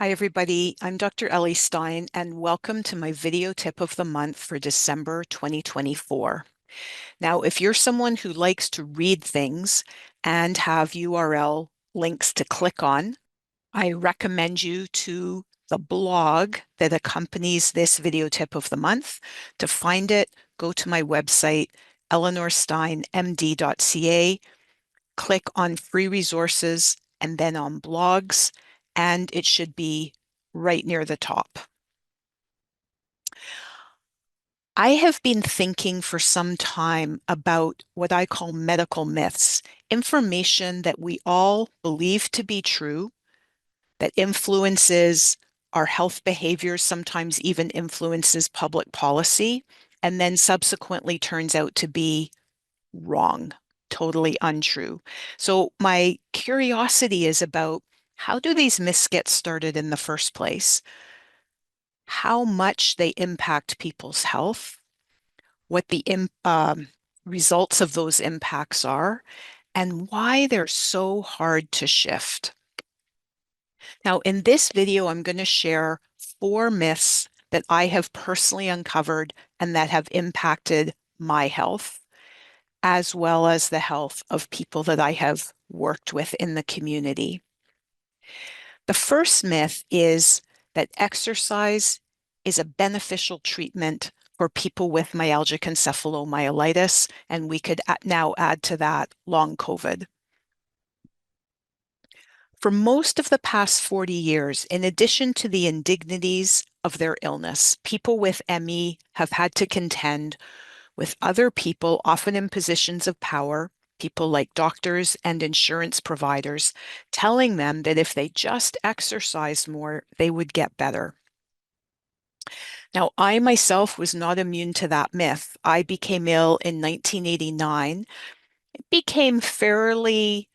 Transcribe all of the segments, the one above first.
Hi, everybody. I'm Dr. Ellie Stein, and welcome to my video tip of the month for December 2024. Now, if you're someone who likes to read things and have URL links to click on, I recommend you to the blog that accompanies this video tip of the month. To find it, go to my website, eleanorsteinmd.ca, click on free resources and then on blogs, and it should be right near the top. I have been thinking for some time about what I call medical myths, information that we all believe to be true, that influences our health behaviors, sometimes even influences public policy, and then subsequently turns out to be wrong, totally untrue. So my curiosity is about, how do these myths get started in the first place? How much they impact people's health, what the results of those impacts are, and why they're so hard to shift. Now, in this video, I'm going to share 4 myths that I have personally uncovered and that have impacted my health, as well as the health of people that I have worked with in the community. The first myth is that exercise is a beneficial treatment for people with myalgic encephalomyelitis, and we could now add to that long COVID. For most of the past 40 years, in addition to the indignities of their illness, people with ME have had to contend with other people, often in positions of power, people like doctors and insurance providers, telling them that if they just exercised more, they would get better. Now, I myself was not immune to that myth. I became ill in 1989. It became fairly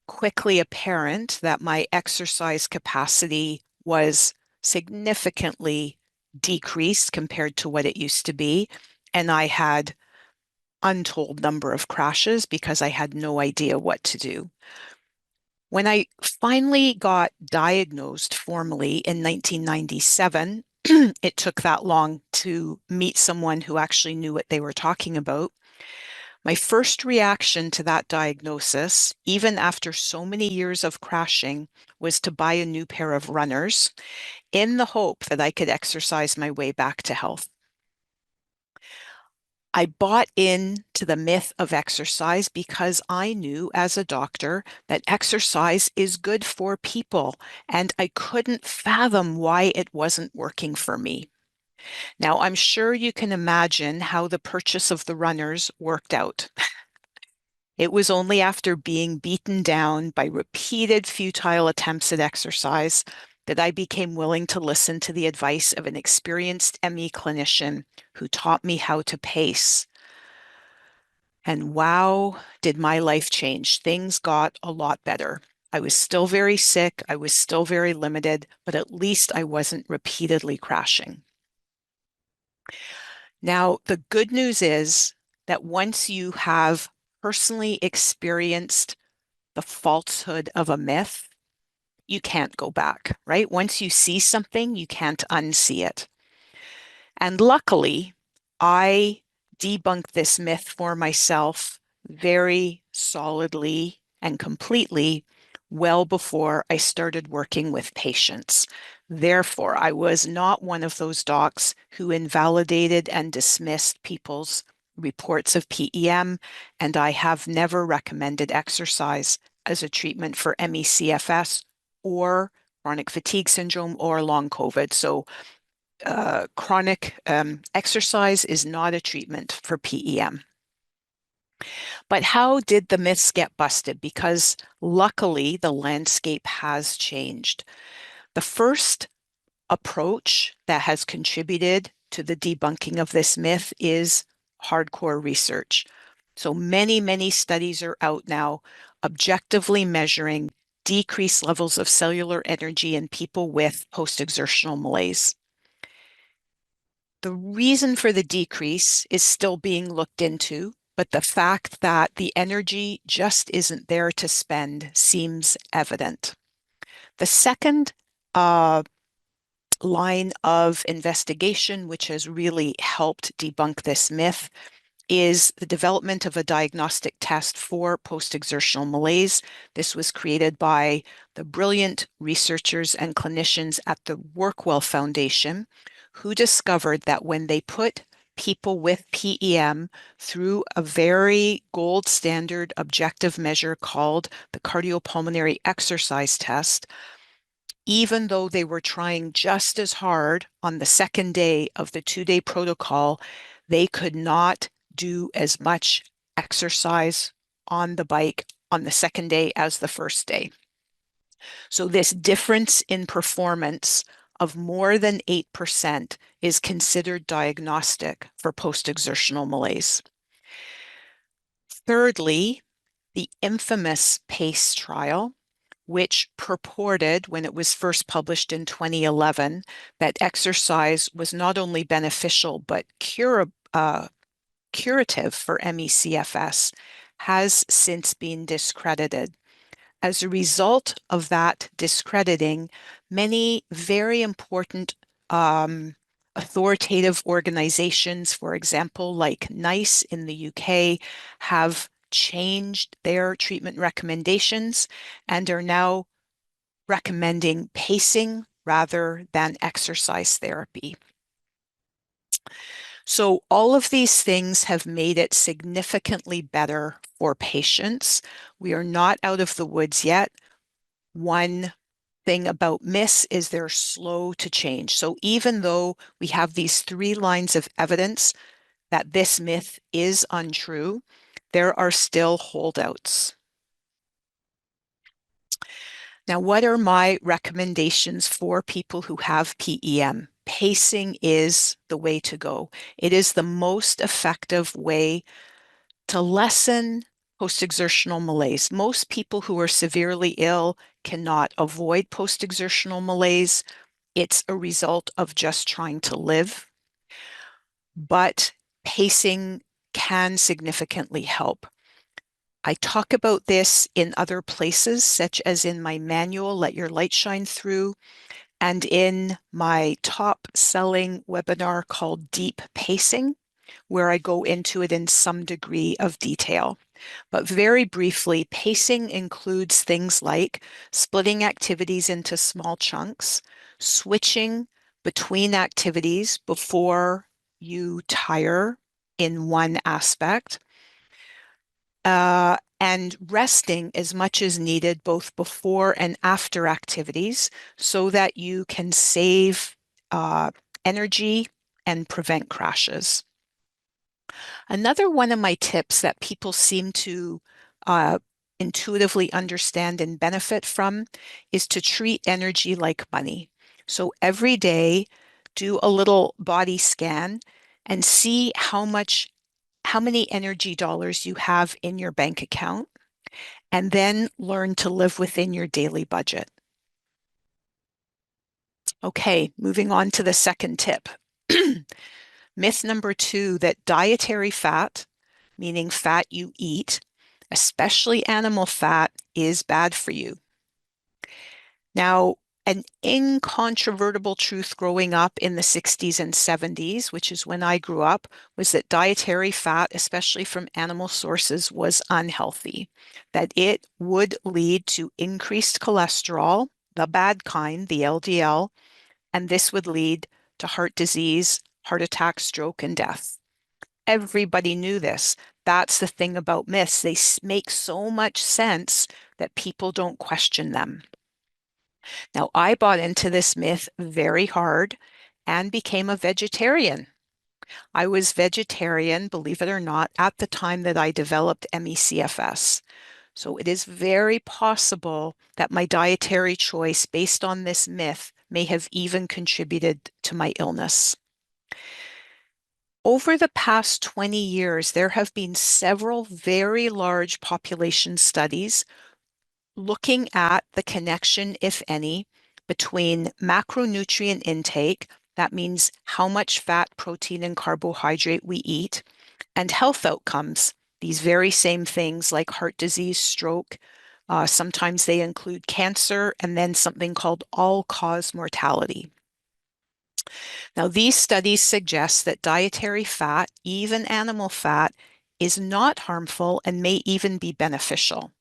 quickly apparent that my exercise capacity was significantly decreased compared to what it used to be. And I had untold number of crashes because I had no idea what to do. When I finally got diagnosed formally in 1997, it took that long to meet someone who actually knew what they were talking about. My first reaction to that diagnosis, even after so many years of crashing, was to buy a new pair of runners in the hope that I could exercise my way back to health. I bought into the myth of exercise because I knew as a doctor that exercise is good for people, and I couldn't fathom why it wasn't working for me. Now, I'm sure you can imagine how the purchase of the runners worked out. It was only after being beaten down by repeated futile attempts at exercise that I became willing to listen to the advice of an experienced ME clinician who taught me how to pace. And wow, did my life change. Things got a lot better. I was still very sick. I was still very limited, but at least I wasn't repeatedly crashing. Now, the good news is that once you have personally experienced the falsehood of a myth, you can't go back, right? Once you see something, you can't unsee it. And luckily, I debunked this myth for myself very solidly and completely well before I started working with patients. Therefore, I was not one of those docs who invalidated and dismissed people's reports of PEM, and I have never recommended exercise as a treatment for ME/CFS or chronic fatigue syndrome or long COVID. So chronic exercise is not a treatment for PEM. But how did the myths get busted? Because luckily, the landscape has changed. The first approach that has contributed to the debunking of this myth is hardcore research. So many studies are out now objectively measuring decreased levels of cellular energy in people with post-exertional malaise. The reason for the decrease is still being looked into, but the fact that the energy just isn't there to spend seems evident. The second line of investigation which has really helped debunk this myth is the development of a diagnostic test for post-exertional malaise. This was created by the brilliant researchers and clinicians at the Workwell Foundation, who discovered that when they put people with PEM through a very gold standard objective measure called the cardiopulmonary exercise test, even though they were trying just as hard on the second day of the 2-day protocol, they could not do as much exercise on the bike on the second day as the first day. So this difference in performance of more than 8% is considered diagnostic for post-exertional malaise. Thirdly, the infamous PACE trial, which purported, when it was first published in 2011, that exercise was not only beneficial but curative for ME/CFS, has since been discredited. As a result of that discrediting, many very important authoritative organizations, for example, like NICE in the UK, have changed their treatment recommendations and are now recommending pacing rather than exercise therapy. So all of these things have made it significantly better for patients. We are not out of the woods yet. One thing about myths is they're slow to change. So even though we have these 3 lines of evidence that this myth is untrue, there are still holdouts. Now, what are my recommendations for people who have PEM? Pacing is the way to go. It is the most effective way to lessen post-exertional malaise. Most people who are severely ill cannot avoid post-exertional malaise. It's a result of just trying to live. But pacing can significantly help. I talk about this in other places, such as in my manual, Let Your Light Shine Through, and in my top selling webinar called Deep Pacing, where I go into it in some degree of detail. But very briefly, pacing includes things like splitting activities into small chunks, switching between activities before you tire in one aspect, and resting as much as needed both before and after activities so that you can save energy and prevent crashes. Another one of my tips that people seem to intuitively understand and benefit from is to treat energy like money. So every day, do a little body scan and see how many energy dollars you have in your bank account, and then learn to live within your daily budget. Okay, moving on to the second tip. Myth number 2, that dietary fat, meaning fat you eat, especially animal fat, is bad for you. Now, an incontrovertible truth growing up in the 60s and 70s, which is when I grew up, was that dietary fat, especially from animal sources, was unhealthy, that it would lead to increased cholesterol, the bad kind, the LDL, and this would lead to heart disease, heart attack, stroke, and death. Everybody knew this. That's the thing about myths. They make so much sense that people don't question them. Now, I bought into this myth very hard and became a vegetarian. I was vegetarian, believe it or not, at the time that I developed ME/CFS. So it is very possible that my dietary choice based on this myth may have even contributed to my illness. Over the past 20 years, there have been several very large population studies looking at the connection, if any, between macronutrient intake, that means how much fat, protein, and carbohydrate we eat, and health outcomes, these very same things like heart disease, stroke. Sometimes they include cancer, and then something called all-cause mortality. Now, these studies suggest that dietary fat, even animal fat, is not harmful and may even be beneficial.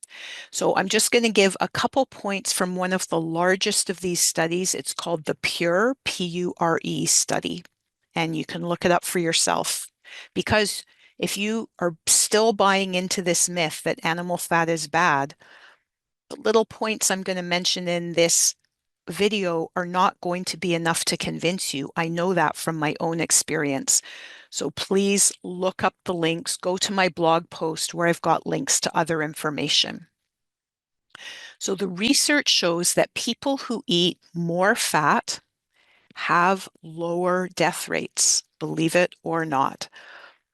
So I'm just going to give a couple points from one of the largest of these studies. It's called the PURE, P-U-R-E study, and you can look it up for yourself. Because if you are still buying into this myth that animal fat is bad, the little points I'm going to mention in this video are not going to be enough to convince you. I know that from my own experience. So please look up the links, go to my blog post where I've got links to other information. So the research shows that people who eat more fat have lower death rates, believe it or not.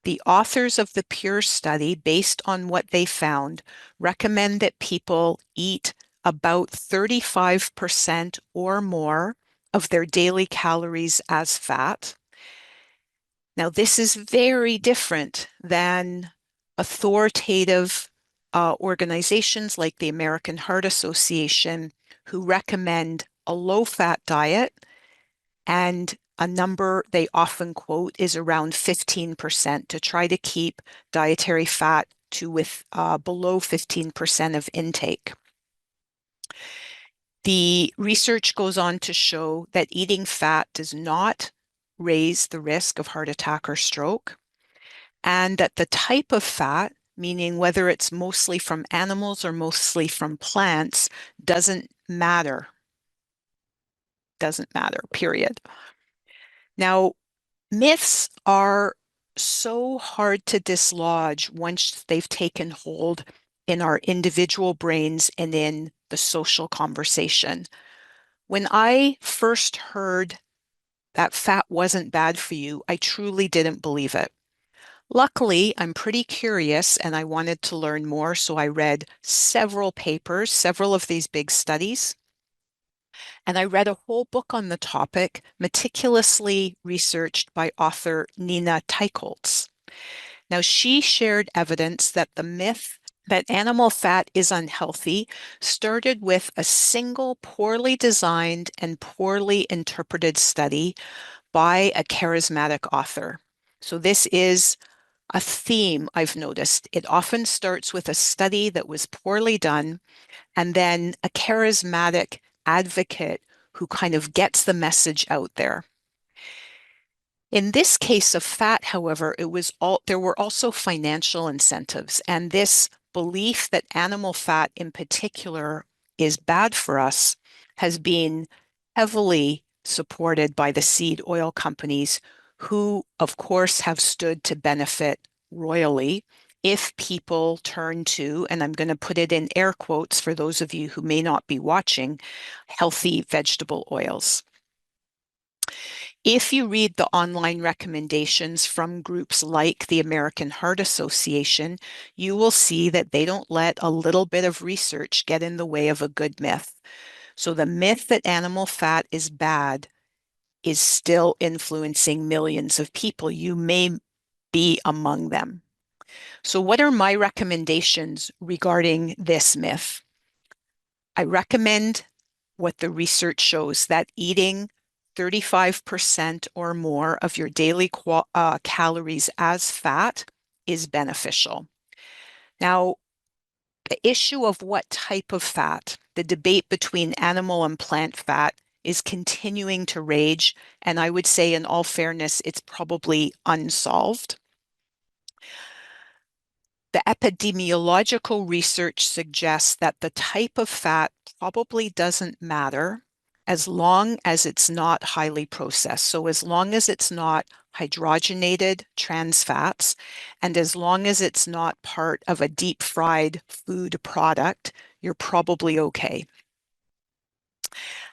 The authors of the PURE study, based on what they found, recommend that people eat about 35% or more of their daily calories as fat. Now, this is very different than authoritative organizations like the American Heart Association, who recommend a low-fat diet, and a number they often quote is around 15% to try to keep dietary fat to below 15% of intake. The research goes on to show that eating fat does not raise the risk of heart attack or stroke, and that the type of fat, meaning whether it's mostly from animals or mostly from plants, doesn't matter. Doesn't matter, period. Now, myths are so hard to dislodge once they've taken hold in our individual brains and in the social conversation. When I first heard that fat wasn't bad for you, I truly didn't believe it. Luckily, I'm pretty curious and I wanted to learn more, so I read several papers, several of these big studies, and I read a whole book on the topic, meticulously researched by author Nina Teicholz. Now, she shared evidence that the myth that animal fat is unhealthy started with a single poorly designed and poorly interpreted study by a charismatic author. So this is a theme I've noticed. It often starts with a study that was poorly done and then a charismatic advocate who kind of gets the message out there. In this case of fat, however, there were also financial incentives, and this belief that animal fat in particular is bad for us has been heavily supported by the seed oil companies, who, of course, have stood to benefit royally if people turn to, and I'm going to put it in air quotes for those of you who may not be watching, healthy vegetable oils. If you read the online recommendations from groups like the American Heart Association, you will see that they don't let a little bit of research get in the way of a good myth. So the myth that animal fat is bad is still influencing millions of people. You may be among them. So what are my recommendations regarding this myth? I recommend what the research shows, that eating 35% or more of your daily calories as fat is beneficial. Now, the issue of what type of fat, the debate between animal and plant fat, is continuing to rage. And I would say, in all fairness, it's probably unsolved. The epidemiological research suggests that the type of fat probably doesn't matter as long as it's not highly processed. So as long as it's not hydrogenated trans fats, and as long as it's not part of a deep fried food product, you're probably okay.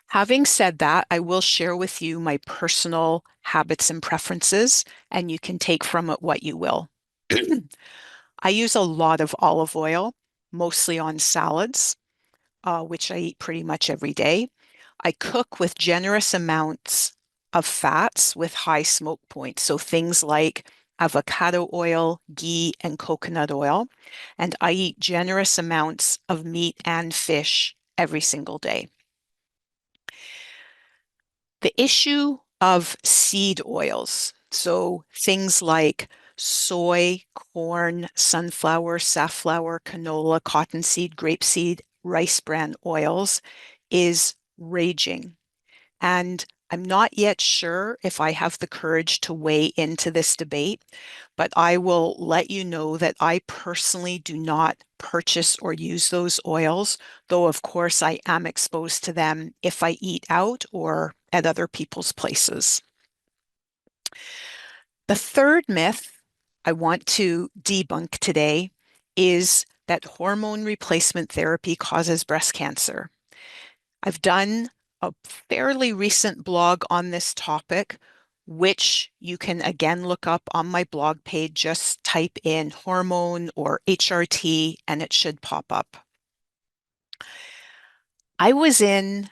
Having said that, I will share with you my personal habits and preferences, and you can take from it what you will. I use a lot of olive oil, mostly on salads, which I eat pretty much every day. I cook with generous amounts of fats with high smoke points. So things like avocado oil, ghee, and coconut oil. And I eat generous amounts of meat and fish every single day. The issue of seed oils. So things like soy, corn, sunflower, safflower, canola, cottonseed, grapeseed, rice bran oils is raging. And I'm not yet sure if I have the courage to weigh into this debate, but I will let you know that I personally do not purchase or use those oils, though of course I am exposed to them if I eat out or at other people's places. The third myth I want to debunk today is that hormone replacement therapy causes breast cancer. I've done a fairly recent blog on this topic, which you can again look up on my blog page. Just type in hormone or HRT and it should pop up. I was in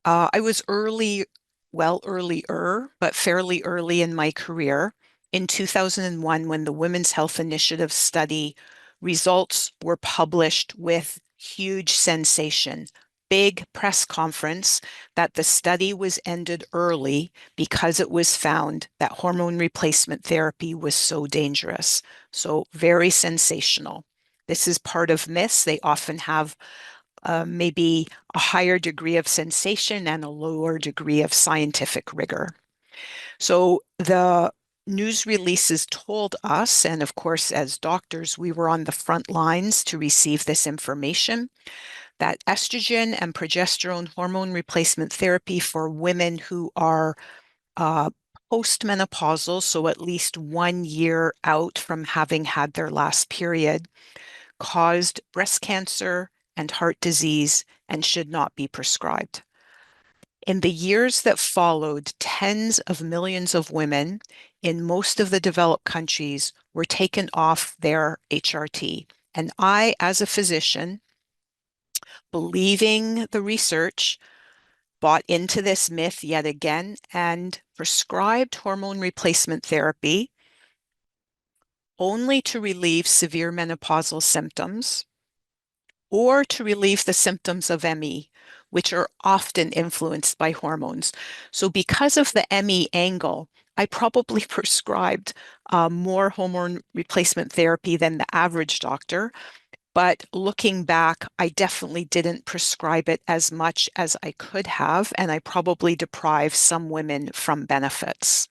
I was earlier, but fairly early in my career in 2001 when the Women's Health Initiative study results were published with huge sensation. Big press conference that the study was ended early because it was found that hormone replacement therapy was so dangerous. So very sensational. This is part of myths. They often have maybe a higher degree of sensation and a lower degree of scientific rigor. So the news releases told us, and of course, as doctors, we were on the front lines to receive this information, that estrogen and progesterone hormone replacement therapy for women who are uh, postmenopausal, so at least 1 year out from having had their last period, caused breast cancer and heart disease and should not be prescribed. In the years that followed, tens of millions of women in most of the developed countries were taken off their HRT. And I, as a physician, believing the research, bought into this myth yet again and prescribed hormone replacement therapy only to relieve severe menopausal symptoms or to relieve the symptoms of ME, which are often influenced by hormones. So because of the ME angle, I probably prescribed more hormone replacement therapy than the average doctor. But looking back, I definitely didn't prescribe it as much as I could have, and I probably deprived some women from benefits.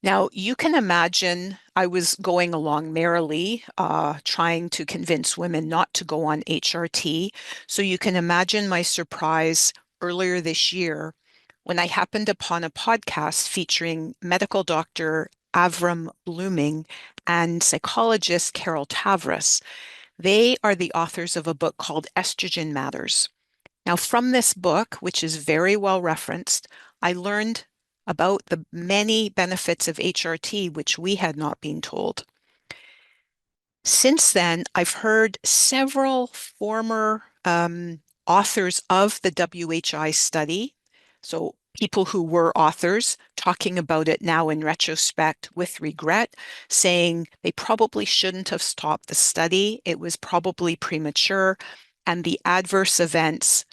Now, you can imagine I was going along merrily, trying to convince women not to go on HRT. So you can imagine my surprise earlier this year when I happened upon a podcast featuring medical doctor Avram Blooming and psychologist Carol Tavris. They are the authors of a book called Estrogen Matters. Now, from this book, which is very well referenced, I learned about the many benefits of HRT, which we had not been told. Since then, I've heard several former authors of the WHI study, so people who were authors, talking about it now in retrospect with regret, saying they probably shouldn't have stopped the study. It was probably premature, and the adverse events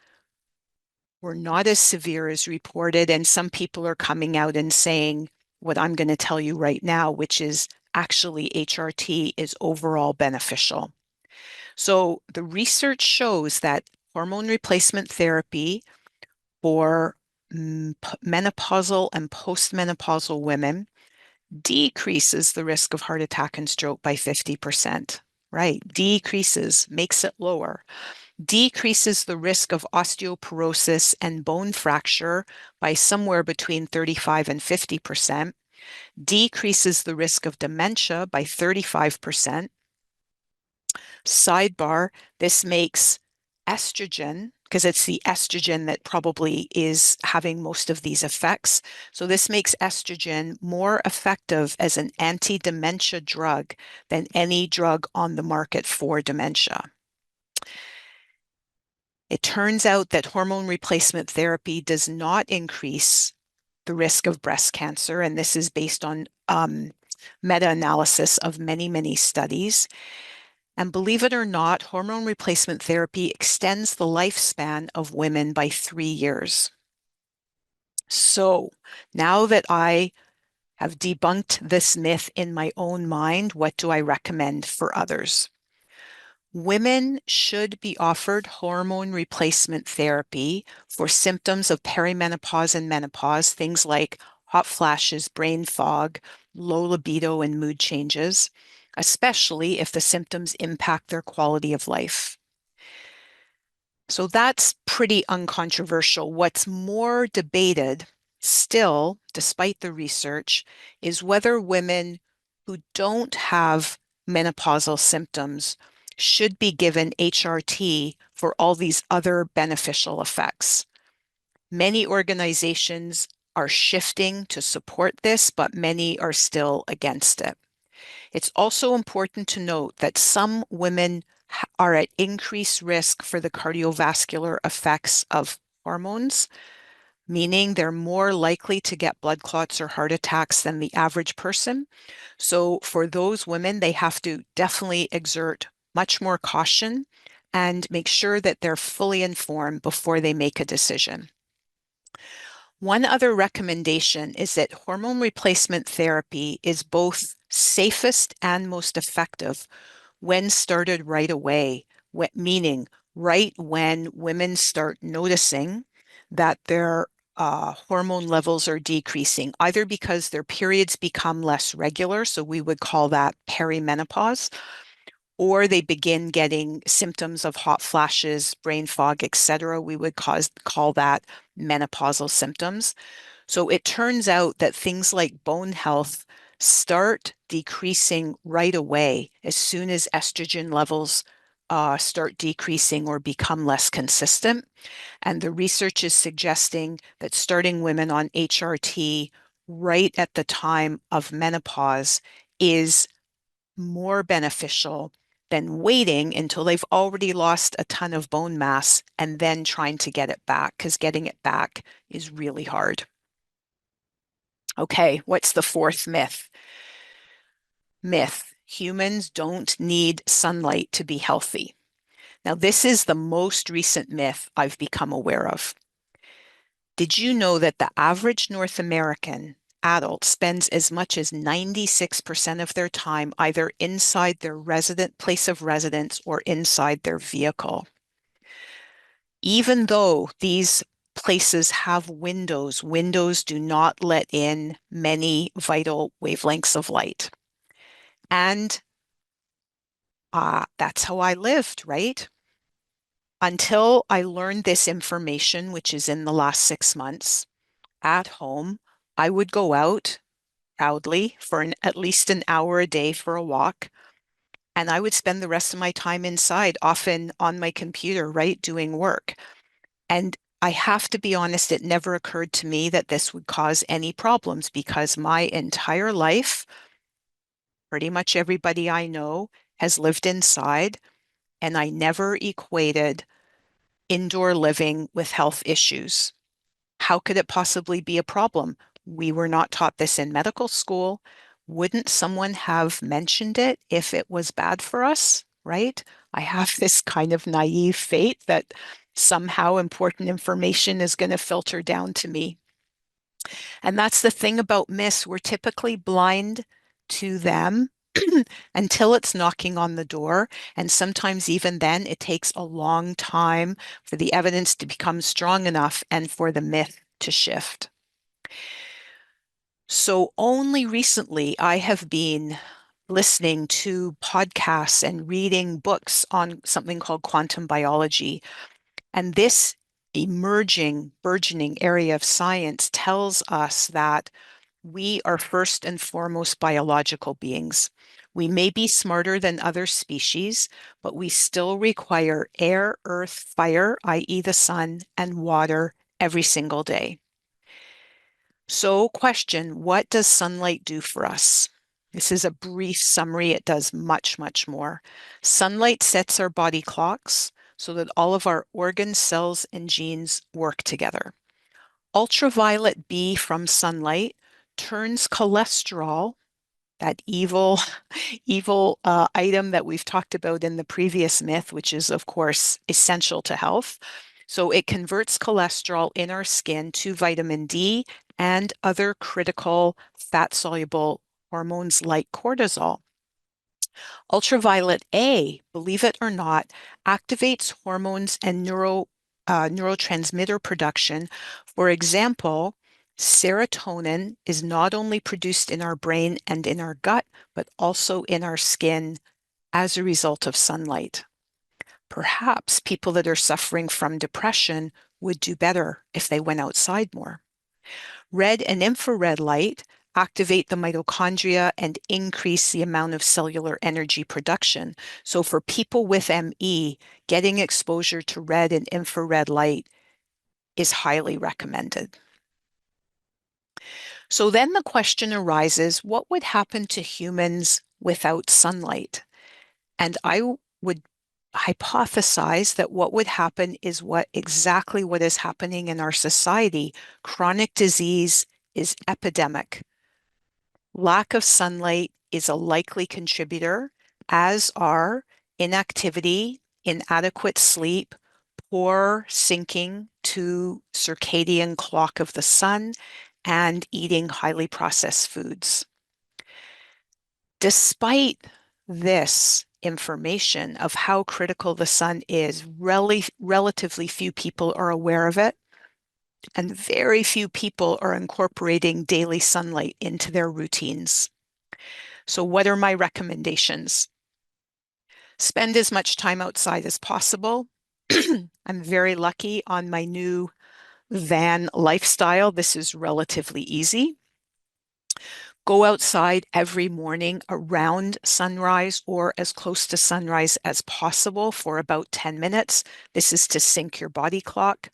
were not as severe as reported. And some people are coming out and saying what I'm going to tell you right now, which is actually HRT is overall beneficial. So the research shows that hormone replacement therapy for menopausal and postmenopausal women decreases the risk of heart attack and stroke by 50%. Right? Decreases, makes it lower. Decreases the risk of osteoporosis and bone fracture by somewhere between 35 and 50%, decreases the risk of dementia by 35%. Sidebar, this makes estrogen, because it's the estrogen that probably is having most of these effects. So this makes estrogen more effective as an anti-dementia drug than any drug on the market for dementia. It turns out that hormone replacement therapy does not increase the risk of breast cancer, and this is based on meta-analysis of many, many studies. And believe it or not, hormone replacement therapy extends the lifespan of women by 3 years. So now that I have debunked this myth in my own mind, what do I recommend for others? Women should be offered hormone replacement therapy for symptoms of perimenopause and menopause, things like hot flashes, brain fog, low libido, and mood changes, especially if the symptoms impact their quality of life. So that's pretty uncontroversial. What's more debated still, despite the research, is whether women who don't have menopausal symptoms should be given HRT for all these other beneficial effects. Many organizations are shifting to support this, but many are still against it. It's also important to note that some women are at increased risk for the cardiovascular effects of hormones, meaning they're more likely to get blood clots or heart attacks than the average person. So for those women, they have to definitely exert much more caution and make sure that they're fully informed before they make a decision. One other recommendation is that hormone replacement therapy is both safest and most effective when started right away, meaning right when women start noticing that their hormone levels are decreasing, either because their periods become less regular, so we would call that perimenopause, or they begin getting symptoms of hot flashes, brain fog, etc. We would call that menopausal symptoms. So it turns out that things like bone health start decreasing right away as soon as estrogen levels start decreasing or become less consistent. And the research is suggesting that starting women on HRT right at the time of menopause is more beneficial than waiting until they've already lost a ton of bone mass and then trying to get it back, because getting it back is really hard. Okay, what's the fourth myth? Myth: humans don't need sunlight to be healthy. Now, this is the most recent myth I've become aware of. Did you know that the average North American adult spends as much as 96% of their time either inside their place of residence or inside their vehicle? Even though these places have windows, windows do not let in many vital wavelengths of light. And that's how I lived, right? Until I learned this information, which is in the last 6 months, at home, I would go out proudly for at least an hour a day for a walk. And I would spend the rest of my time inside, often on my computer, right, doing work. And I have to be honest, it never occurred to me that this would cause any problems because my entire life, pretty much everybody I know has lived inside, and I never equated indoor living with health issues. How could it possibly be a problem? We were not taught this in medical school. Wouldn't someone have mentioned it if it was bad for us, right? I have this kind of naive faith that somehow important information is going to filter down to me. And that's the thing about myths. We're typically blind to them until it's knocking on the door. And sometimes even then, it takes a long time for the evidence to become strong enough and for the myth to shift. So only recently I have been listening to podcasts and reading books on something called quantum biology. And this emerging, burgeoning area of science tells us that we are first and foremost biological beings. We may be smarter than other species, but we still require air, earth, fire, i.e., the sun, and water every single day. So, question: what does sunlight do for us? This is a brief summary. It does much, much more. Sunlight sets our body clocks so that all of our organs, cells, and genes work together. Ultraviolet B from sunlight turns cholesterol, that evil item that we've talked about in the previous myth, which is, of course, essential to health. So it converts cholesterol in our skin to vitamin D and other critical fat-soluble hormones like cortisol. Ultraviolet A, believe it or not, activates hormones and neurotransmitter production. For example, serotonin is not only produced in our brain and in our gut, but also in our skin as a result of sunlight. Perhaps people that are suffering from depression would do better if they went outside more. Red and infrared light activate the mitochondria and increase the amount of cellular energy production. So for people with ME, getting exposure to red and infrared light is highly recommended. So then the question arises, what would happen to humans without sunlight? And I would hypothesize that what would happen is exactly what is happening in our society. Chronic disease is epidemic. Lack of sunlight is a likely contributor, as are inactivity, inadequate sleep, poor syncing to circadian clock of the sun, and eating highly processed foods. Despite this information of how critical the sun is, relatively few people are aware of it, and very few people are incorporating daily sunlight into their routines. So what are my recommendations? Spend as much time outside as possible. I'm very lucky on my new van lifestyle. This is relatively easy. Go outside every morning around sunrise or as close to sunrise as possible for about 10 minutes. This is to sync your body clock.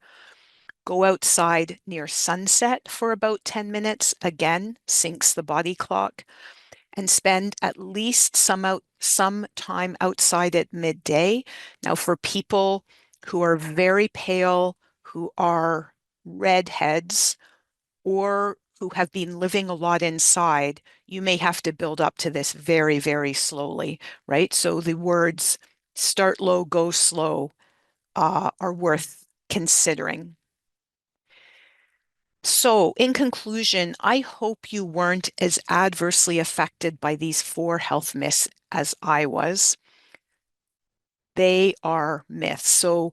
Go outside near sunset for about 10 minutes. Again, syncs the body clock. And spend at least some time outside at midday. Now, for people who are very pale, who are redheads, or who have been living a lot inside, you may have to build up to this very, very slowly, right? So the words start low, go slow are worth considering. So, in conclusion, I hope you weren't as adversely affected by these 4 health myths as I was. They are myths. So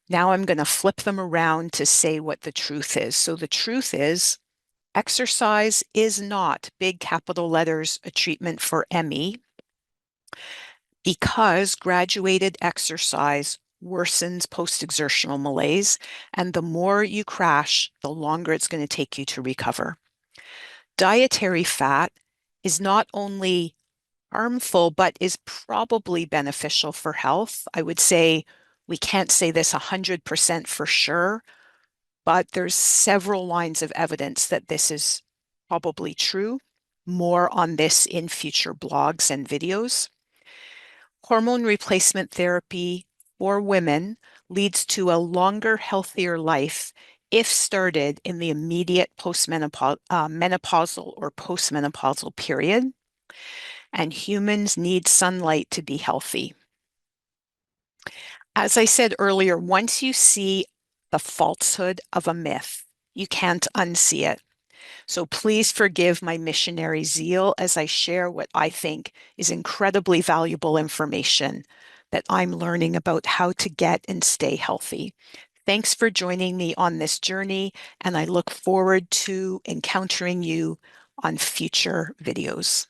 now I'm going to flip them around to say what the truth is. So the truth is, exercise is not, big capital letters, a treatment for ME, because graduated exercise worsens post-exertional malaise, and the more you crash, the longer it's going to take you to recover. Dietary fat is not only harmful, but is probably beneficial for health. I would say we can't say this 100% for sure, but there's several lines of evidence that this is probably true. More on this in future blogs and videos. Hormone replacement therapy for women leads to a longer, healthier life if started in the immediate menopausal or postmenopausal period. And humans need sunlight to be healthy. As I said earlier, once you see the falsehood of a myth, you can't unsee it. So please forgive my missionary zeal as I share what I think is incredibly valuable information that I'm learning about how to get and stay healthy. Thanks for joining me on this journey, and I look forward to encountering you on future videos.